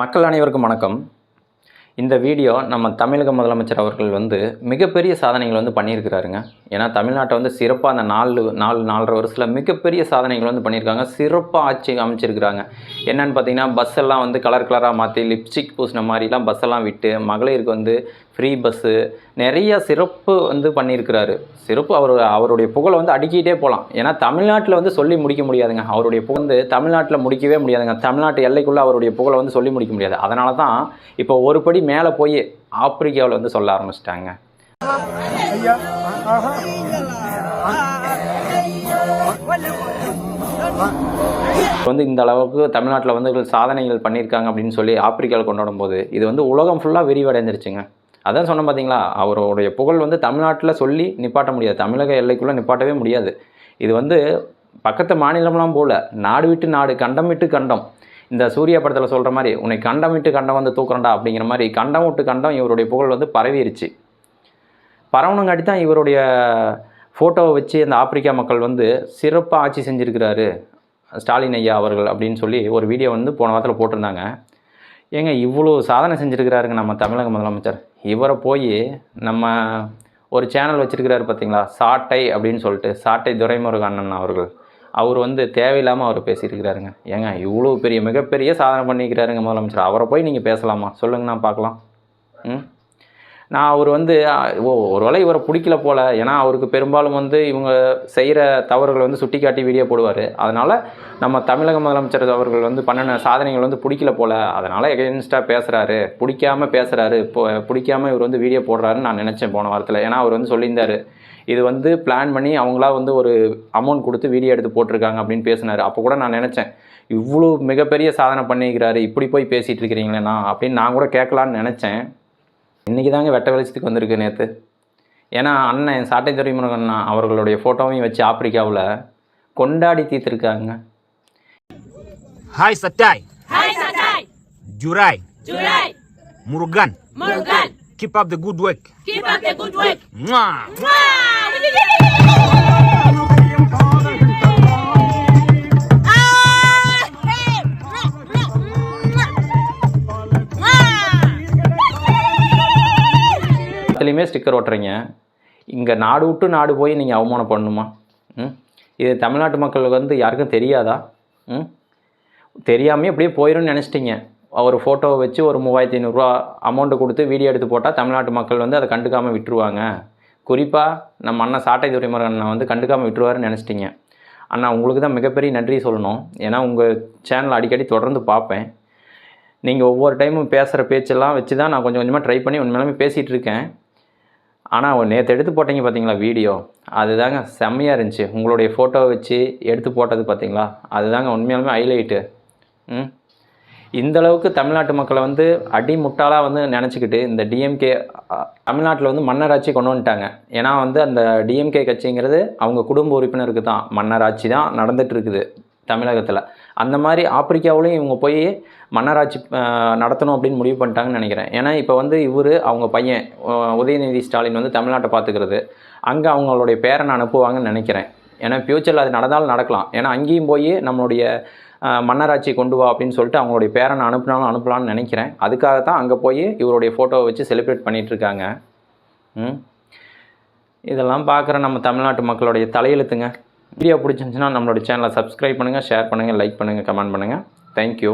மக்கள் அனைவருக்கும் வணக்கம். இந்த வீடியோ நம்ம தமிழக முதலமைச்சர் அவர்கள் மிகப்பெரிய சாதனைகள் பண்ணியிருக்கிறாருங்க. ஏன்னா தமிழ்நாட்டை சிறப்பாக அந்த 4.5 வருஷத்தில் மிகப்பெரிய சாதனைகள் பண்ணியிருக்காங்க. சிறப்பாக ஆட்சி அமைச்சிருக்கிறாங்க. என்னென்னு பார்த்தீங்கன்னா, பஸ் எல்லாம் கலர் கலராக மாற்றி லிப்ஸ்டிக் பூசின மாதிரிலாம் பஸ் எல்லாம் விட்டு மகளிருக்கு ஃப்ரீ பஸ்ஸு நிறைய சிறப்பு பண்ணியிருக்கிறாரு. சிறப்பு அவருடைய புகழை அடுக்கிட்டே போகலாம். ஏன்னா தமிழ்நாட்டில் சொல்லி முடிக்க முடியாதுங்க. அவருடைய புகழ் தமிழ்நாட்டில் முடிக்கவே முடியாதுங்க. தமிழ்நாட்டு எல்லைக்குள்ளே அவருடைய புகழை சொல்லி முடிக்க முடியாது. அதனால தான் இப்போ ஒரு படி மேலே போய் ஆப்பிரிக்காவில் சொல்ல ஆரம்பிச்சிட்டாங்க. இந்த அளவுக்கு தமிழ்நாட்டில் சாதனைகள் பண்ணியிருக்காங்க அப்படின்னு சொல்லி ஆப்பிரிக்காவில் கொண்டாடும் போது இது உலகம் ஃபுல்லாக விரிவடைஞ்சிருச்சுங்க. அதான் சொன்ன பார்த்தீங்களா, அவருடைய புகழ் தமிழ்நாட்டில் சொல்லி நிப்பாட்ட முடியாது. தமிழக எல்லைக்குள்ளே நிப்பாட்டவே முடியாது. இது பக்கத்து மாநிலம்லாம் போல் நாடு விட்டு நாடு, கண்டம் விட்டு கண்டம். இந்த சூர்யா படத்தில் சொல்கிற மாதிரி, உன்னை கண்டம் விட்டு கண்டம் தூக்குறண்டா அப்படிங்கிற மாதிரி கண்டம் விட்டு கண்டம் இவருடைய புகழ் பரவிருச்சு. பரவணுங்காட்டி தான் இவருடைய ஃபோட்டோவை வச்சு அந்த ஆப்பிரிக்கா மக்கள் சிறப்பாக ஆட்சி செஞ்சுருக்கிறாரு ஸ்டாலின் ஐயா அவர்கள் அப்படின்னு சொல்லி ஒரு வீடியோ போன வாரத்தில் போட்டிருந்தாங்க. ஏங்க இவ்வளோ சாதனை செஞ்சுருக்கிறாருங்க நம்ம தமிழக முதலமைச்சர். இவரை போய் நம்ம ஒரு சேனல் வச்சுருக்கிறாரு பார்த்தீங்களா, சாட்டை அப்படின்னு சொல்லிட்டு, சாட்டை துரைமுருகன் அண்ணன் அவர்கள். அவர் தேவையில்லாமல் அவர் பேசியிருக்கிறாருங்க. ஏங்க இவ்வளோ மிகப்பெரிய சாதனை பண்ணிக்கிறாருங்க முதலமைச்சர். அவரை போய் நீங்கள் பேசலாமா சொல்லுங்கண்ணா பார்க்கலாம். நான் அவர் ஒருவேளை இவரை பிடிக்கல போல். ஏன்னா அவருக்கு பெரும்பாலும் இவங்க செய்கிற தவறுகளை சுட்டி காட்டி வீடியோ போடுவார். அதனால் நம்ம தமிழக முதலமைச்சர் அவர்கள் பண்ணின சாதனைகள் பிடிக்கல போல். அதனால் எகென்ஸ்டாக பேசுகிறாரு, பிடிக்காமல் பேசுகிறாரு, பிடிக்காமல் இவர் வீடியோ போடுறாருன்னு நான் நினச்சேன் போன வாரத்தில். ஏன்னா அவர் சொல்லியிருந்தார், இது பிளான் பண்ணி அவங்களா ஒரு அமௌண்ட் கொடுத்து வீடியோ எடுத்து போட்டிருக்காங்க அப்படின்னு பேசினார். அப்போ கூட நான் நினச்சேன், இவ்வளோ மிகப்பெரிய சாதனை பண்ணிக்கிறாரு, இப்படி போய் பேசிகிட்டு இருக்கிறீங்களேண்ணா அப்படின்னு நான் கூட கேட்கலான்னு நினச்சேன். இன்றைக்கி தாங்க வெட்ட வெளிச்சத்துக்கு வந்திருக்கு நேற்று. ஏன்னா அண்ணன் சாட்டை துரைமுருகன் அண்ணா அவர்களுடைய ஃபோட்டோவையும் வச்சு ஆப்பிரிக்காவில் கொண்டாடி தீர்த்திருக்காங்க. ஹாய் சட்டாய், ஹாய் சட்டாய், ஜுராய், ஜுராய், Murugan, Murugan, keep up the good work, keep up the good work. அதுலேயுமே ஸ்டிக்கர் ஓட்டுறீங்க. இங்கே நாடு விட்டு நாடு போய் நீங்கள் அவமானம் பண்ணணுமா? இது தமிழ்நாட்டு மக்களுக்கு யாருக்கும் தெரியாதா? தெரியாமல் அப்படியே போயிடும்னு நினச்சிட்டிங்க. அவர் ஃபோட்டோவை வச்சு ஒரு 3500 அமௌண்ட்டு கொடுத்து வீடியோ எடுத்து போட்டால் தமிழ்நாட்டு மக்கள் அதை கண்டுக்காமல் விட்டுருவாங்க. குறிப்பாக நம்ம அண்ணன் சாட்டை துரைமுருகன் அண்ணன் கண்டுக்காமல் விட்டுருவாருன்னு நினச்சிட்டிங்க. அண்ணா உங்களுக்கு தான் மிகப்பெரிய நன்றி சொல்லணும். ஏன்னா உங்கள் சேனல் அடிக்கடி தொடர்ந்து பார்ப்பேன். நீங்கள் ஒவ்வொரு டைமும் பேசுகிற பேச்செல்லாம் வச்சு தான் நான் கொஞ்சம் கொஞ்சமாக ட்ரை பண்ணி உண்மையிலுமே பேசிகிட்டு இருக்கேன். ஆனால் நேற்று எடுத்து போட்டிங்க பார்த்தீங்களா வீடியோ, அதுதாங்க செம்மையாக இருந்துச்சு. உங்களுடைய ஃபோட்டோவை வச்சு எடுத்து போட்டது பார்த்தீங்களா, அதுதாங்க உண்மையாலுமே ஹைலைட்டு. இந்தளவுக்கு தமிழ்நாட்டு மக்களை அடி முட்டாளாக நினச்சிக்கிட்டு இந்த டிஎம்கே தமிழ்நாட்டில் மன்னராட்சி கொண்டு வந்துட்டாங்க. ஏன்னா அந்த டிஎம்கே கட்சிங்கிறது அவங்க குடும்ப உறுப்பினருக்கு தான் மன்னராட்சி தான் நடந்துகிட்டு இருக்குது தமிழகத்தில். அந்த மாதிரி ஆப்பிரிக்காவிலையும் இவங்க போய் மன்னராட்சி நடத்தணும் அப்படின்னு முடிவு பண்ணிட்டாங்கன்னு நினைக்கிறேன். ஏன்னா இப்போ இவர் அவங்க பையன் உதயநிதி ஸ்டாலின் தமிழ்நாட்டை பார்த்துக்கிறது, அங்கே அவங்களுடைய பேரனை அனுப்புவாங்கன்னு நினைக்கிறேன். ஏன்னா ஃப்யூச்சரில் அது நடந்தாலும் நடக்கலாம். ஏன்னா அங்கேயும் போய் நம்மளுடைய மன்னராட்சி கொண்டு வா அப்படின்னு சொல்லிட்டு அவங்களுடைய பேரனை அனுப்பலாம்னு நினைக்கிறேன். அதுக்காக தான் அங்கே போய் இவருடைய ஃபோட்டோவை வச்சு செலிப்ரேட் பண்ணிகிட்ருக்காங்க. இதெல்லாம் பார்க்குற நம்ம தமிழ்நாட்டு மக்களுடைய தலையெழுத்துங்க. வீடியோ பிடிச்சிருந்துச்சுன்னா நம்மளோட சேனலை சப்ஸ்கிரைப் பண்ணுங்கள், ஷேர் பண்ணுங்கள், லைக் பண்ணுங்கள், கமெண்ட் பண்ணுங்கள். தேங்க்யூ.